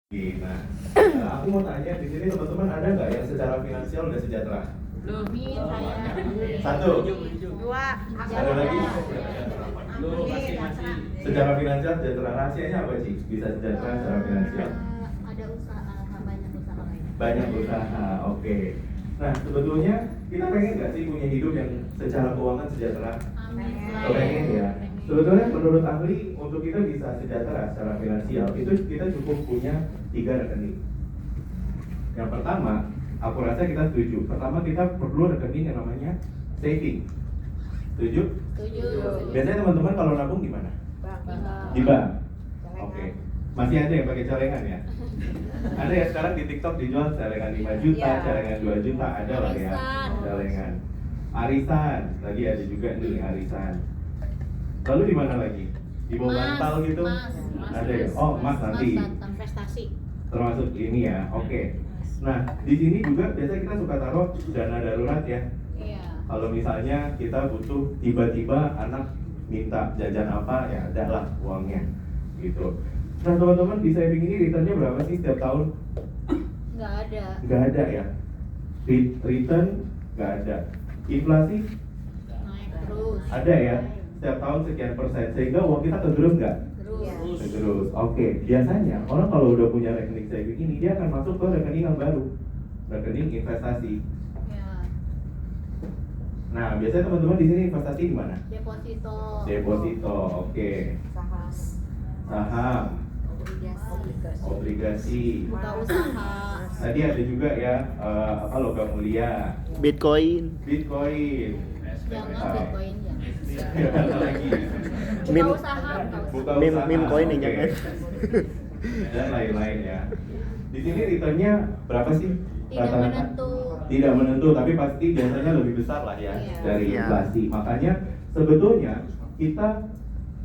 Nah, aku mau tanya di sini teman-teman ada nggak yang secara finansial udah sejahtera? Belum. Saya. Satu. Dua. Ada lagi? Belum. Masih. Secara finansial sejahtera, rahasianya apa sih? Bisa sejahtera secara finansial? Ada usaha, banyak usaha lain. Banyak usaha, oke. Nah, sebetulnya kita pengen nggak sih punya hidup yang secara keuangan sejahtera? Amin. Pengen ya. Sebetulnya menurut ahli untuk kita bisa sejahtera secara finansial itu kita cukup punya 3 rekening. Yang pertama, aku rasa kita setuju. Pertama kita perlu rekening yang namanya saving. Setuju? Setuju. Biasanya teman-teman kalau nabung di mana? Di bank. Oke. Masih ada yang pakai celengan ya? Ada ya sekarang di TikTok dijual celengan 5 juta, celengan 2 juta, ada lah ya. Celengan. Arisan, lagi ada juga nih arisan. Lalu di mana lagi? Di bawah bantal gitu? Ada ya? Oh, emas nanti. Investasi. Termasuk ini ya, oke. Nah, di sini juga biasanya kita suka taruh dana darurat ya. Iya. Kalau misalnya kita butuh tiba-tiba anak minta jajan apa, ya ada lah uangnya gitu. Nah teman-teman, di saving ini returnnya berapa sih setiap tahun? Nggak ada. Nggak ada ya. Return nggak ada. Inflasi Naik terus. ada ya. Setiap tahun sekian persen, sehingga uang kita kegerus nggak? Terus. Terus, oke. Biasanya orang kalau udah punya rekening saving ini, dia akan masuk ke rekening yang baru, rekening investasi. Ya. Nah, biasanya teman-teman di sini investasi di mana? Deposito. Deposito, oke. Saham, obligasi. Buka usaha. Tadi ada juga ya logam mulia, Bitcoin, Bitcoin. Jangan Bitcoin ya. Ada lagi. Buka Meme- usaha. Buka meme usaha, meme coin yang oke. jangan. Dan lain-lain ya. Di sini returnnya berapa sih? Tidak Rata-rata? menentu. Tidak menentu, tapi pasti biasanya lebih besar lah ya Iya. dari Iya. inflasi. Makanya sebetulnya kita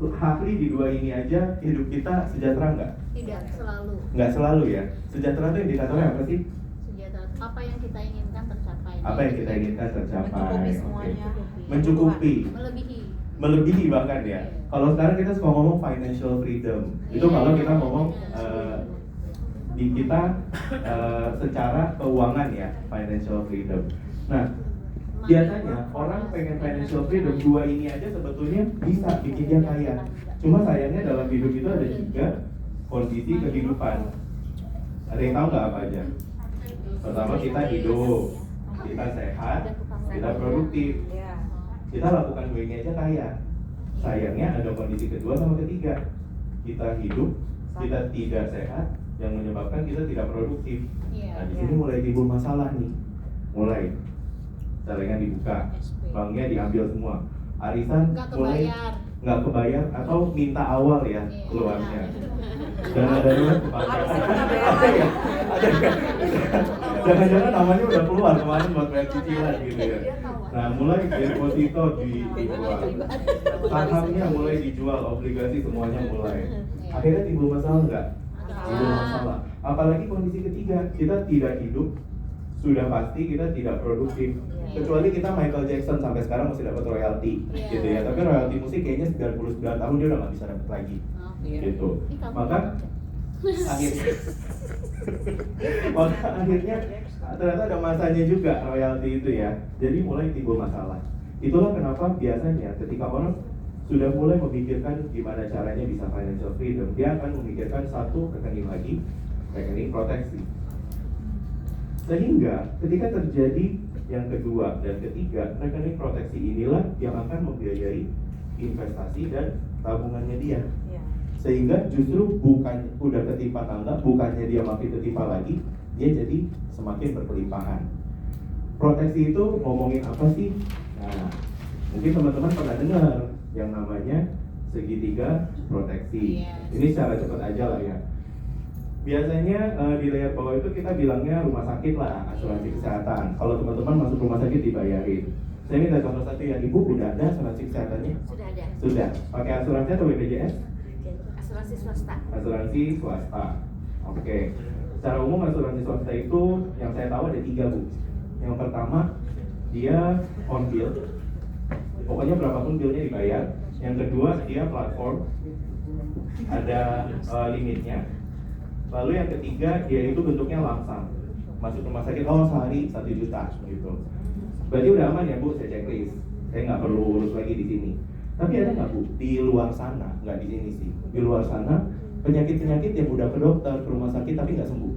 ahli di dua ini aja hidup kita sejahtera nggak? Tidak selalu. Nggak selalu ya. Sejahtera itu indikatornya apa sih? Sejahtera. Apa yang kita inginkan tercapai. Apa yang kita inginkan tercapai? Mencukupi Oke. semuanya. Mencukupi. Melebihi. Melebihi bahkan ya. Kalau sekarang kita suka ngomong financial freedom. Itu Iya. kalau kita ngomong di kita secara keuangan ya, financial freedom. Nah, biasanya orang pengen financial freedom, dua ini aja sebetulnya bisa bikin dia kaya. Cuma sayangnya dalam hidup itu ada 3 kondisi kehidupan. Ada yang tahu nggak apa aja? Pertama, kita hidup, kita sehat, kita produktif. Kita lakukan dua ini aja kaya. Sayangnya ada kondisi kedua sama ketiga. Kita hidup, kita tidak sehat, yang menyebabkan kita tidak produktif. Iya. Nah, di sini mulai timbul masalah nih. Mulai celengan dibuka, banknya diambil semua, arisan Nggak mulai kebayar. nggak kebayar atau minta awal ya Iya. keluarnya. Dana darurat kepakai. Ada ya? Ada ya? Jangan-jangan namanya udah keluar kemarin buat bayar cicilan gitu ya. Nah, mulai deposito dijual, sahamnya mulai dijual, obligasi semuanya mulai. Akhirnya timbul masalah nggak? Timbul masalah. Apalagi kondisi ketiga, kita tidak hidup, sudah pasti kita tidak produktif. Kecuali kita Michael Jackson sampai sekarang masih dapat royalti, gitu ya. Tapi royalti musik kayaknya 99 tahun dia udah nggak bisa dapat lagi, gitu. Maka akhirnya ternyata ada masanya juga royalti itu ya. Jadi mulai timbul masalah. Itulah kenapa biasanya ketika orang sudah mulai memikirkan gimana caranya bisa financial freedom, dia akan memikirkan satu rekening lagi, rekening proteksi. Sehingga ketika terjadi yang kedua dan ketiga, rekening proteksi inilah yang akan membiayai investasi dan tabungannya dia. Sehingga justru bukan udah ketimpa tangga, bukannya dia makin ketimpa lagi, dia jadi semakin berkelimpahan. Proteksi itu ngomongin apa sih? Nah, mungkin teman-teman pernah dengar yang namanya segitiga proteksi. Ini secara cepat aja lah ya. Biasanya di layar bawah itu kita bilangnya rumah sakit lah, asuransi kesehatan. Kalau teman-teman masuk rumah sakit dibayarin. Saya minta contoh satu ya, ibu udah ada asuransi kesehatannya? Sudah ada. Sudah. Pakai asuransi atau BPJS? Asuransi swasta. Asuransi swasta. Oke. Secara umum asuransi swasta itu yang saya tahu ada 3 bu. Yang pertama dia on bill, pokoknya berapapun billnya dibayar. Yang kedua dia platform, ada limitnya. Lalu yang ketiga, dia itu bentuknya langsung. Masuk rumah sakit, oh sehari 1 juta gitu. Berarti udah aman ya Bu, saya checklist. Saya nggak perlu urus lagi di sini. Tapi ada nggak Bu, di luar sana, nggak di sini sih. Di luar sana, penyakit-penyakit yang udah ke dokter, ke rumah sakit tapi nggak sembuh?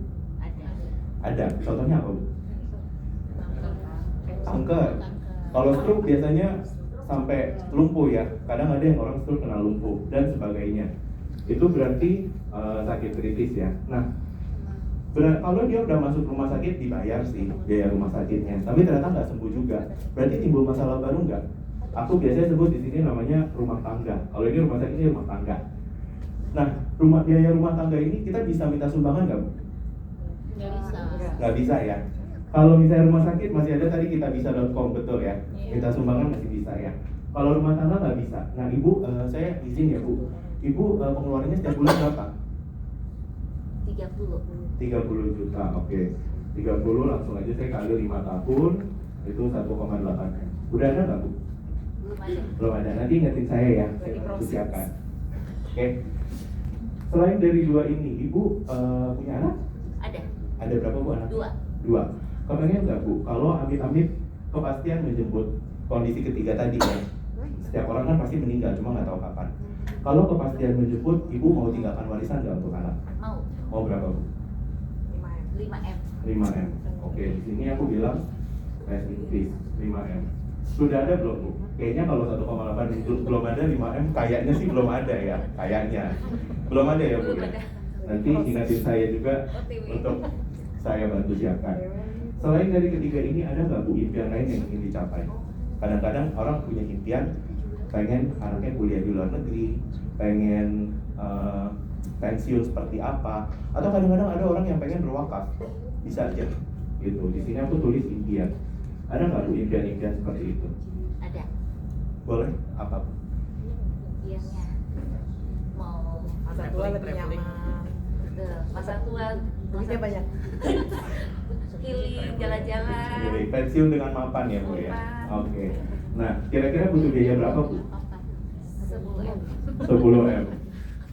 Ada. Contohnya apa Bu? Kanker. Kalau stroke biasanya sampai lumpuh ya. Kadang ada yang orang stroke kena lumpuh dan sebagainya. Itu berarti sakit kritis ya. Nah, kalau dia udah masuk rumah sakit dibayar sih biaya rumah sakitnya, tapi ternyata nggak sembuh juga. Berarti timbul masalah baru nggak? Aku biasanya sebut di sini namanya rumah tangga. Kalau ini rumah sakit ini rumah tangga. Nah, biaya rumah tangga ini kita bisa minta sumbangan nggak Bu? Nggak bisa. Nggak bisa ya. Kalau misalnya rumah sakit masih ada tadi kita bisa.com, betul ya. Minta sumbangan masih bisa ya. Kalau rumah tangga nggak bisa. Nah Ibu, saya izin ya Bu. Ibu pengeluarannya setiap bulan berapa? 30 juta, oke. 30 langsung aja saya kali 5 tahun, itu 1,8 M. Udah ada nggak Bu? Belum ada, nanti ingetin saya ya, saya harus siapkan. Oke. Selain dari 2 ini, Ibu punya anak? Ada berapa Bu anak? 2. Kepengen nggak Bu, kalau amit-amit kepastian menjemput kondisi ketiga tadi ya? Setiap orang kan pasti meninggal, cuma nggak tahu kapan. Kalau kepastian menjemput, Ibu mau tinggalkan warisan nggak untuk anak? Mau berapa Bu? 5 M. Oke, di sini aku bilang rest in peace, 5 M. Sudah ada belum Bu? Kayaknya kalau 1,8 itu belum ada 5 M, kayaknya sih belum ada ya, kayaknya. Belum ada ya Bu ya? Nanti ingatin saya juga untuk saya bantu siapkan. Selain dari ketiga ini, ada nggak Bu impian lain yang ingin dicapai? Kadang-kadang orang punya impian, pengen anaknya kuliah di luar negeri, pengen pensiun seperti apa, atau kadang-kadang ada orang yang pengen berwakaf, bisa aja gitu. Di sini aku tulis impian. Ada nggak Bu impian-impian seperti itu? Ada. Boleh? Apa Bu? Impiannya mau Masa tua lebih nyaman. masa tua Duitnya banyak. healing, jalan-jalan. Jadi pensiun dengan mapan ya Bu ya? Mapan. Oke. Nah, kira-kira butuh biaya berapa Bu? 10 M. 10 M.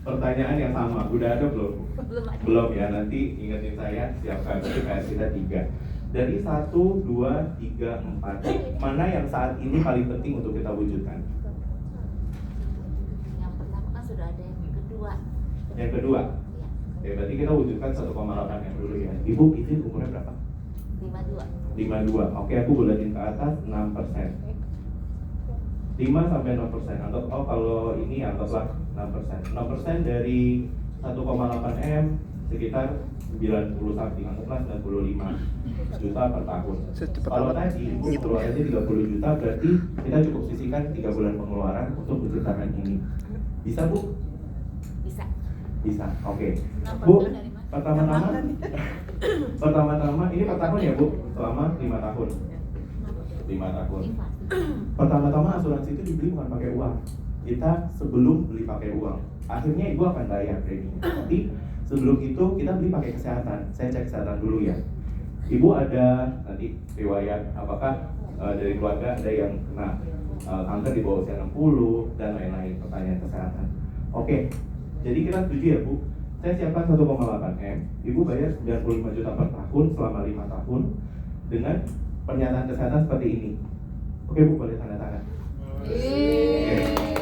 Pertanyaan yang sama, udah ada belum? Belum ada. Belum ya, nanti ingetin saya, siapkan. Berarti PS kita 3. Dari 1, 2, 3, 4, mana yang saat ini paling penting untuk kita wujudkan? Yang pertama kan sudah ada, yang kedua. Yang kedua? Ya. Oke, berarti kita wujudkan 1,8 yang dulu ya. Ibu izin umurnya berapa? 52. 52. Oke, aku bulatin ke atas 6%. 5 sampai 6%. Anggap, kalau ini anggaplah 6%. 6% dari 1,8 M sekitar 90 something, anggaplah 95 juta per tahun. Kalau tadi Ibu keluarannya 30 juta, berarti kita cukup sisihkan 3 bulan pengeluaran untuk menciptakan ini. Bisa Bu? Bisa. Bisa, oke. 6% Bu, dari mana? pertama-tama ini per tahun ya Bu? Selama 5 tahun. 5 tahun. Pertama-tama asuransi itu dibeli bukan pakai uang. Kita sebelum beli pakai uang, akhirnya Ibu akan bayar preminya. Tapi sebelum itu kita beli pakai kesehatan. Saya cek kesehatan dulu ya. Ibu ada nanti riwayat apakah dari keluarga ada yang kena kanker di bawah usia 60 dan lain-lain, pertanyaan kesehatan. Oke, jadi kita setuju ya Bu. Saya siapkan 1,8 M. Ibu bayar 95 juta per tahun selama 5 tahun dengan pernyataan kesehatan seperti ini. Oke Bu, boleh tanda tangan. Yeay.